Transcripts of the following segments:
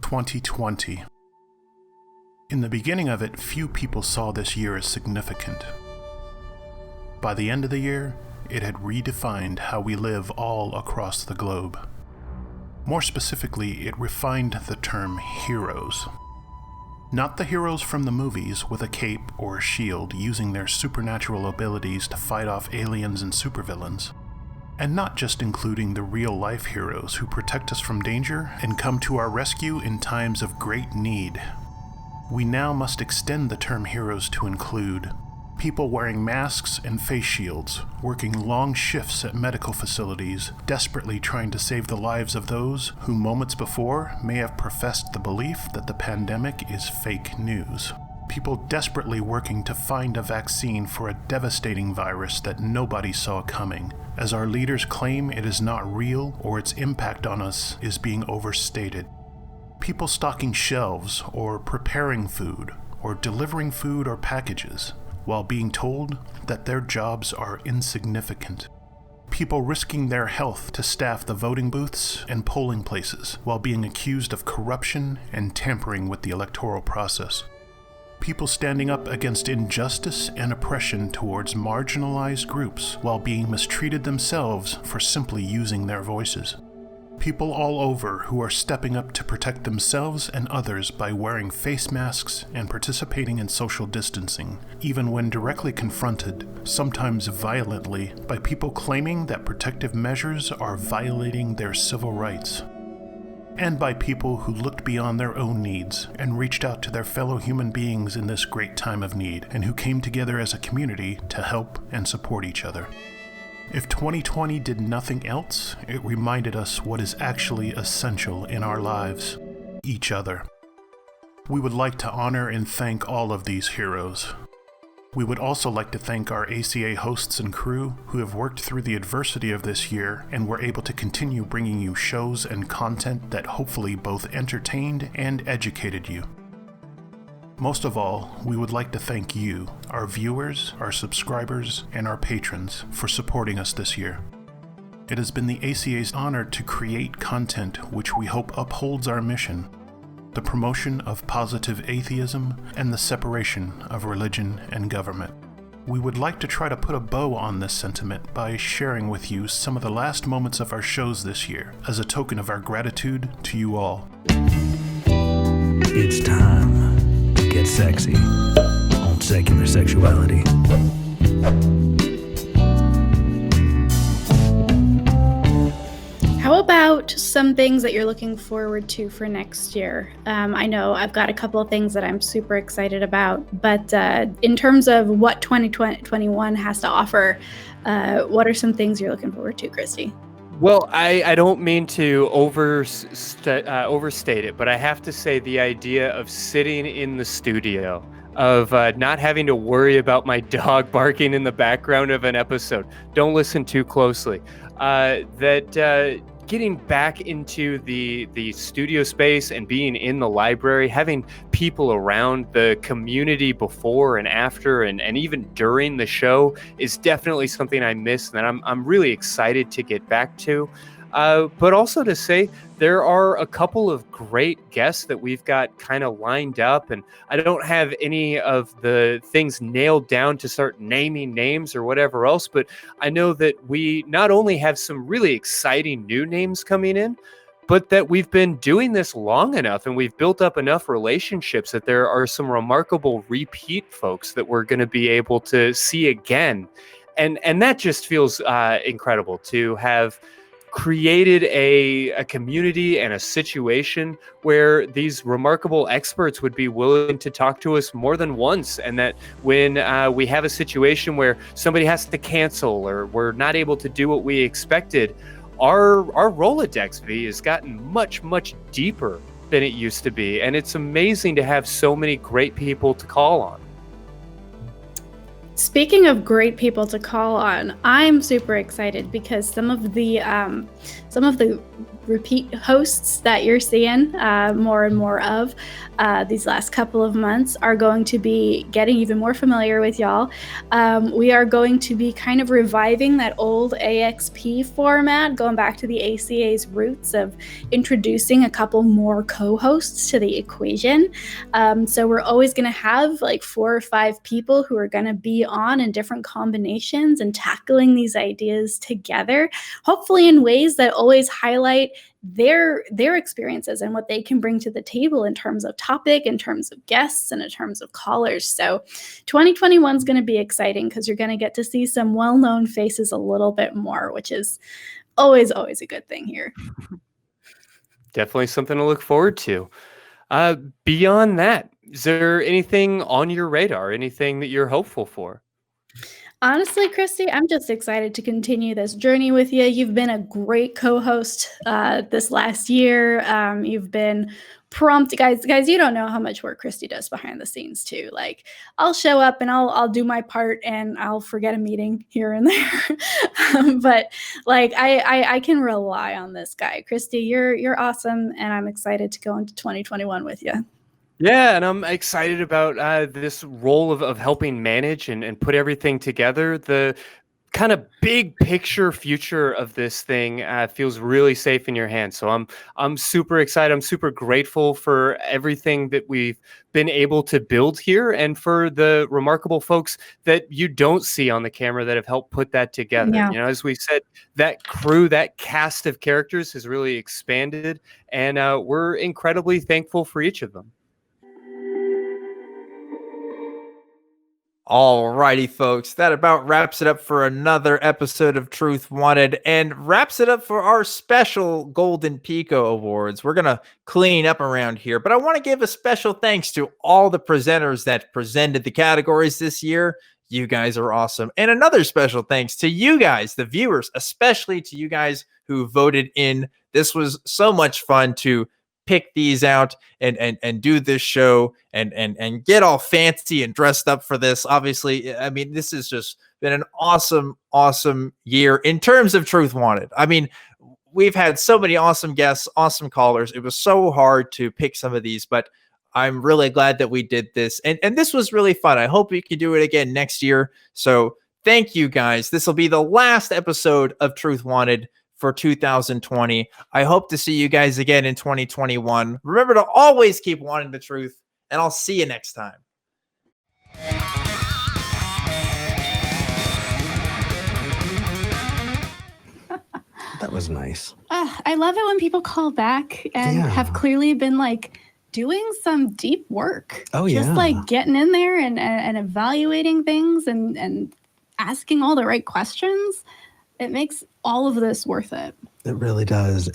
2020. In the beginning of it, few people saw this year as significant. By the end of the year, it had redefined how we live all across the globe. More specifically, it refined the term heroes. Not the heroes from the movies with a cape or a shield using their supernatural abilities to fight off aliens and supervillains. And not just including the real-life heroes who protect us from danger and come to our rescue in times of great need. We now must extend the term heroes to include people wearing masks and face shields, working long shifts at medical facilities, desperately trying to save the lives of those who moments before may have professed the belief that the pandemic is fake news. People desperately working to find a vaccine for a devastating virus that nobody saw coming, as our leaders claim it is not real or its impact on us is being overstated. People stocking shelves or preparing food or delivering food or packages while being told that their jobs are insignificant. People risking their health to staff the voting booths and polling places while being accused of corruption and tampering with the electoral process. People standing up against injustice and oppression towards marginalized groups while being mistreated themselves for simply using their voices. People all over who are stepping up to protect themselves and others by wearing face masks and participating in social distancing, even when directly confronted, sometimes violently, by people claiming that protective measures are violating their civil rights. And by people who looked beyond their own needs and reached out to their fellow human beings in this great time of need, and who came together as a community to help and support each other. If 2020 did nothing else, it reminded us what is actually essential in our lives: each other. We would like to honor and thank all of these heroes. We would also like to thank our ACA hosts and crew who have worked through the adversity of this year and were able to continue bringing you shows and content that hopefully both entertained and educated you. Most of all, we would like to thank you, our viewers, our subscribers, and our patrons for supporting us this year. It has been the ACA's honor to create content which we hope upholds our mission: the promotion of positive atheism and the separation of religion and government. We would like to try to put a bow on this sentiment by sharing with you some of the last moments of our shows this year as a token of our gratitude to you all. It's time to get sexy on Secular Sexuality. How about some things that you're looking forward to for next year? I know I've got a couple of things that I'm super excited about, but in terms of what 2021 has to offer, what are some things you're looking forward to, Christy? Well, I don't mean to overstate it, but I have to say the idea of sitting in the studio, of not having to worry about my dog barking in the background of an episode. Don't listen too closely. Getting back into the studio space and being in the library, having people around the community before and after and even during the show is definitely something I miss and that I'm really excited to get back to. But also to say there are a couple of great guests that we've got kind of lined up, and I don't have any of the things nailed down to start naming names or whatever else, but I know that we not only have some really exciting new names coming in, but that we've been doing this long enough and we've built up enough relationships that there are some remarkable repeat folks that we're going to be able to see again. And that just feels incredible to have created a community and a situation where these remarkable experts would be willing to talk to us more than once, and that when we have a situation where somebody has to cancel or we're not able to do what we expected, our Rolodex V has gotten much deeper than it used to be, and it's amazing to have so many great people to call on. Speaking of great people to call on, I'm super excited because some of the repeat hosts that you're seeing more and more of these last couple of months are going to be getting even more familiar with y'all. We are going to be kind of reviving that old AXP format, going back to the ACA's roots of introducing a couple more co-hosts to the equation. So we're always going to have like 4 or 5 people who are going to be on in different combinations and tackling these ideas together, hopefully in ways that always highlight their experiences and what they can bring to the table in terms of topic, in terms of guests, and in terms of callers. So 2021 is going to be exciting because you're going to get to see some well-known faces a little bit more, which is always a good thing here. Definitely something to look forward to. Beyond that, is there anything on your radar, anything that you're hopeful for? Honestly, Christy, I'm just excited to continue this journey with you. You've been a great co-host this last year. You've been prompt, guys. You don't know how much work Christy does behind the scenes too. Like, I'll show up and I'll do my part, and I'll forget a meeting here and there. But like, I can rely on this guy, Christy. You're awesome, and I'm excited to go into 2021 with you. Yeah, and I'm excited about this role of helping manage and put everything together. The kind of big picture future of this thing feels really safe in your hands. So I'm super excited. I'm super grateful for everything that we've been able to build here, and for the remarkable folks that you don't see on the camera that have helped put that together. Yeah. You know, as we said, that crew, that cast of characters has really expanded, and we're incredibly thankful for each of them. Alrighty, folks, that about wraps it up for another episode of Truth Wanted, and wraps it up for our special Golden Pico Awards. We're going to clean up around here, but I want to give a special thanks to all the presenters that presented the categories this year. You guys are awesome. And another special thanks to you guys, the viewers, especially to you guys who voted in. This was so much fun to pick these out and do this show and get all fancy and dressed up for this. Obviously, I mean, this has just been an awesome year in terms of Truth Wanted. I mean, we've had so many awesome guests, awesome callers. It was so hard to pick some of these, but I'm really glad that we did this. And this was really fun. I hope we can do it again next year. So thank you guys. This will be the last episode of Truth Wanted for 2020. I hope to see you guys again in 2021. Remember to always keep wanting the truth, and I'll see you next time. That was nice. I love it when people call back and have clearly been like doing some deep work. Oh, yeah. Just like getting in there and evaluating things and asking all the right questions. It makes all of this worth it. It really does.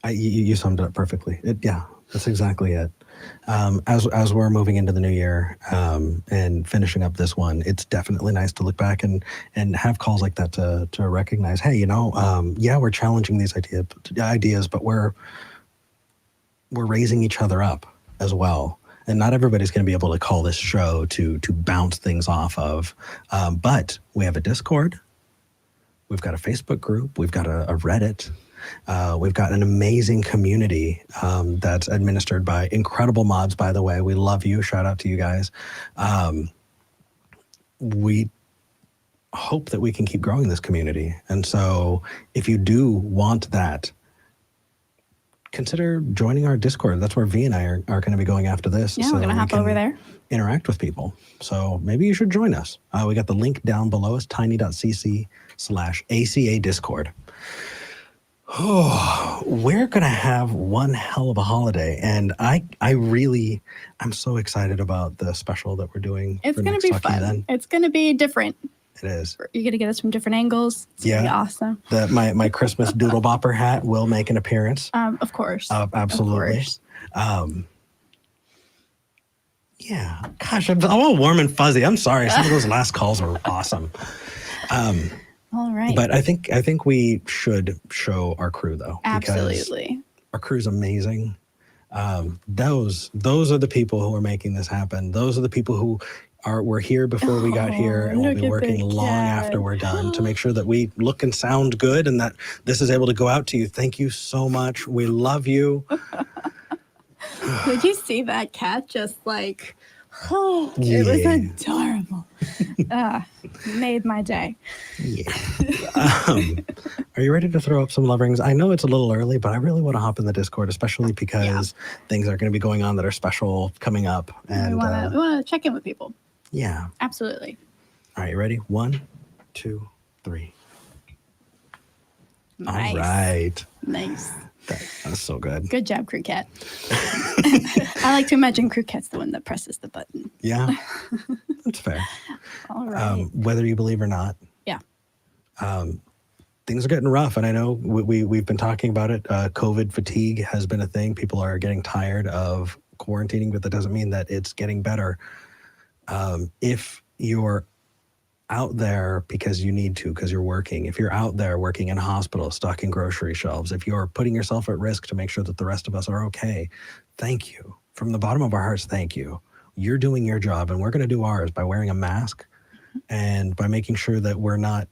You summed it up perfectly. That's exactly it. As we're moving into the new year and finishing up this one, it's definitely nice to look back and have calls like that to recognize, hey, we're challenging these ideas, but we're raising each other up as well. And not everybody's going to be able to call this show to bounce things off of. But we have a Discord. We've got a Facebook group. We've got a Reddit. We've got an amazing community that's administered by incredible mods, by the way. We love you. Shout out to you guys. We hope that we can keep growing this community. And so if you do want that, consider joining our Discord. That's where V and I are going to be going after this. Yeah, we're going to hop over there. Interact with people. So maybe you should join us. We got the link down below us, tiny.cc/ACA Discord. Oh, we're going to have one hell of a holiday. And I'm so excited about the special that we're doing. It's going to be fun. It's going to be different. It is. You're going to get us from different angles. It's going to be awesome. My Christmas Doodle Bopper hat will make an appearance. Of course. Absolutely. Of course. Yeah. Gosh, I'm all warm and fuzzy. I'm sorry. Some of those last calls were awesome. All right. But I think we should show our crew, though. Absolutely. Our crew's amazing. Those are the people who are making this happen. Those are the people who we're here before we got here, and we'll be working long after we're done to make sure that we look and sound good and that this is able to go out to you. Thank you so much. We love you. Did you see that cat just like, oh, it was adorable. Made my day. Yeah. Are you ready to throw up some love rings? I know it's a little early, but I really want to hop in the Discord, especially because things are going to be going on that are special coming up. And we want to check in with people. Yeah. Absolutely. All right, you ready? 1, 2, 3. Nice. All right. Nice. That's so good. Good job, Crew Cat. I like to imagine Crew Cat's the one that presses the button. Yeah, that's fair. All right. Whether you believe or not. Yeah. Things are getting rough, and I know we've been talking about it. COVID fatigue has been a thing. People are getting tired of quarantining, but that doesn't mean that it's getting better. If you're out there because you need to, because you're working, if you're out there working in a hospital, stocking grocery shelves, if you're putting yourself at risk to make sure that the rest of us are okay, thank you. From the bottom of our hearts, thank you. You're doing your job, and we're going to do ours by wearing a mask and by making sure that we're not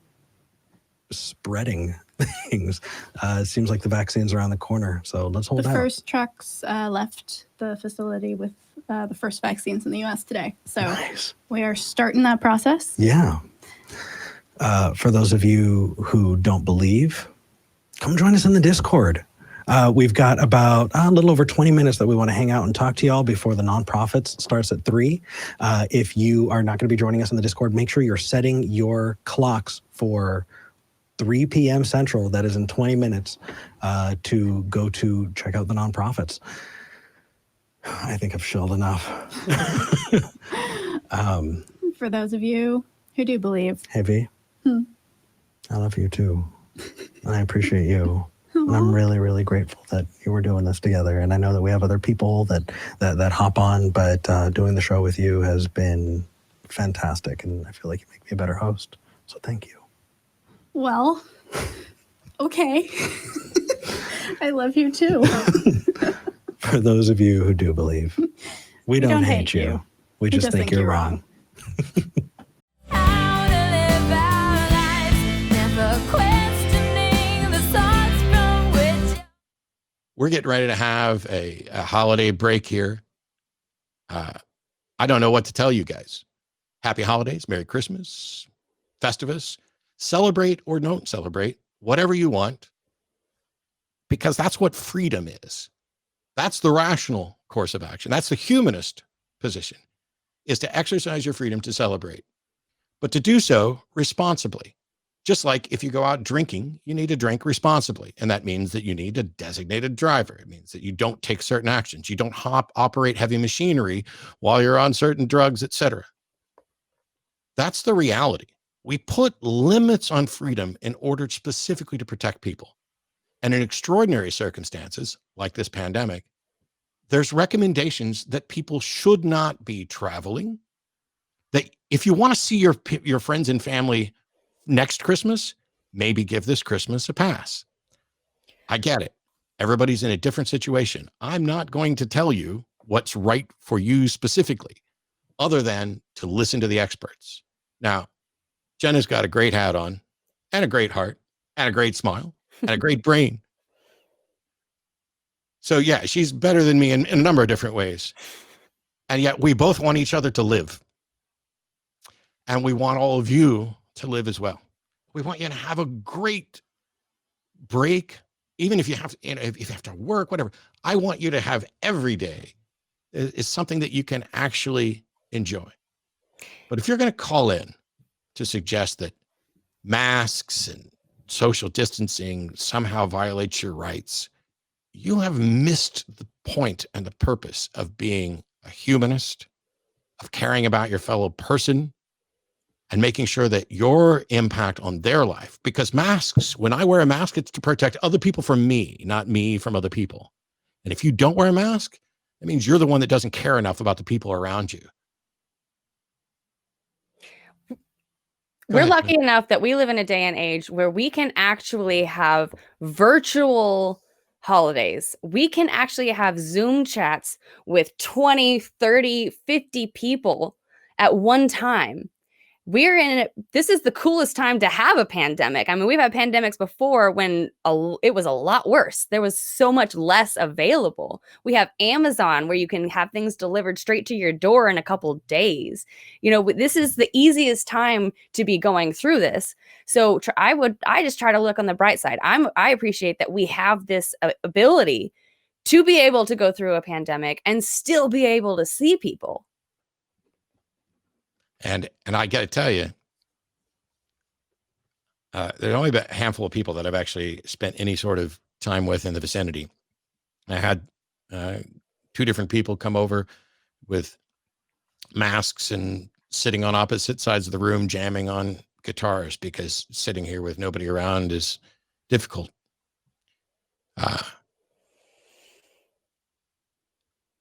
spreading things. It seems like the vaccine's around the corner, so let's hold out. The first trucks left the facility with the first vaccines in the U.S. today. So nice. We are starting that process. Yeah. For those of you who don't believe, come join us in the Discord. We've got about a little over 20 minutes that we want to hang out and talk to y'all before the nonprofits starts at 3. If you are not going to be joining us in the Discord, make sure you're setting your clocks for 3 p.m. Central. That is in 20 minutes to go to check out the nonprofits. I think I've shilled enough. For those of you who do believe. Heavy. I love you too. And I appreciate you. And I'm really, really grateful that you were doing this together. And I know that we have other people that hop on, but doing the show with you has been fantastic. And I feel like you make me a better host. So thank you. Well, okay. I love you too. For those of you who do believe, we don't hate you. We just think you're wrong. How to live our lives, never questioning the thoughts from which. We're getting ready to have a holiday break here. I don't know what to tell you guys. Happy holidays, Merry Christmas, Festivus. Celebrate or don't celebrate, whatever you want, because that's what freedom is. That's the rational course of action. That's the humanist position, is to exercise your freedom to celebrate, but to do so responsibly. Just like if you go out drinking, you need to drink responsibly. And that means that you need a designated driver. It means that you don't take certain actions. You don't operate heavy machinery while you're on certain drugs, etc. That's the reality. We put limits on freedom in order specifically to protect people. And in extraordinary circumstances, like this pandemic, there's recommendations that people should not be traveling. That if you want to see your friends and family next Christmas, maybe give this Christmas a pass. I get it. Everybody's in a different situation. I'm not going to tell you what's right for you specifically, other than to listen to the experts. Now, Jenna's got a great hat on, and a great heart, and a great smile, and a great brain. So yeah, she's better than me in a number of different ways. And yet we both want each other to live. And we want all of you to live as well. We want you to have a great break, even if you have, if you have to work, whatever. I want you to have every day is something that you can actually enjoy. But if you're going to call in to suggest that masks and social distancing somehow violates your rights, you have missed the point and the purpose of being a humanist, of caring about your fellow person, and making sure that your impact on their life, because masks, when I wear a mask, it's to protect other people from me, not me from other people. And if you don't wear a mask, that means you're the one that doesn't care enough about the people around you. We're lucky enough that we live in a day and age where we can actually have virtual holidays. We can actually have Zoom chats with 20, 30, 50 people at one time. We're in it. This is the coolest time to have a pandemic. I mean, we've had pandemics before when it was a lot worse. There was so much less available. We have Amazon where you can have things delivered straight to your door in a couple days. You know, this is the easiest time to be going through this. So I just try to look on the bright side. I appreciate that we have this ability to be able to go through a pandemic and still be able to see people. And I got to tell you, there's only a handful of people that I've actually spent any sort of time with in the vicinity. I had 2 different people come over with masks and sitting on opposite sides of the room, jamming on guitars, because sitting here with nobody around is difficult.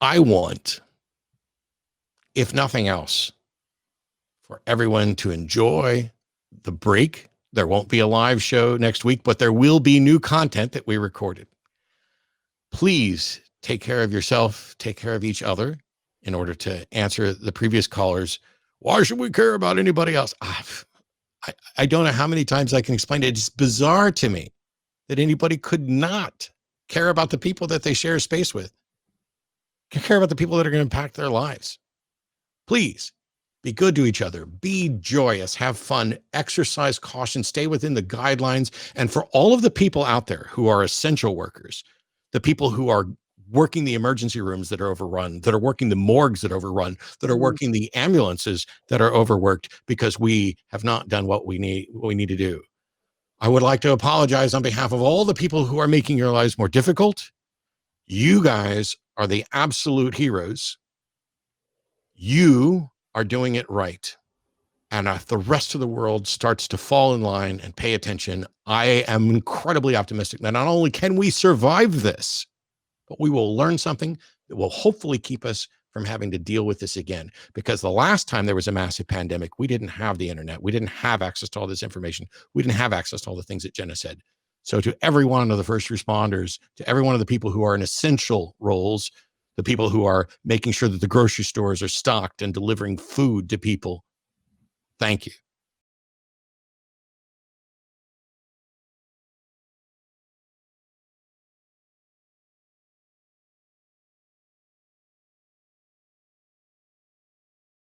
I want, if nothing else, for everyone to enjoy the break. There won't be a live show next week, but there will be new content that we recorded. Please take care of yourself, take care of each other, in order to answer the previous callers. Why should we care about anybody else? I don't know how many times I can explain it. It's bizarre to me that anybody could not care about the people that they share space with, care about the people that are going to impact their lives. Please be good to each other, be joyous, have fun, exercise caution, stay within the guidelines. And for all of the people out there who are essential workers, the people who are working the emergency rooms that are overrun, that are working the morgues that are overrun, that are working the ambulances that are overworked because we have not done what we need to do. I would like to apologize on behalf of all the people who are making your lives more difficult. You guys are the absolute heroes. You are doing it right. And if the rest of the world starts to fall in line and pay attention, I am incredibly optimistic that not only can we survive this, but we will learn something that will hopefully keep us from having to deal with this again. Because the last time there was a massive pandemic, we didn't have the internet. We didn't have access to all this information. We didn't have access to all the things that Jenna said. So to every one of the first responders, to every one of the people who are in essential roles, the people who are making sure that the grocery stores are stocked and delivering food to people, thank you.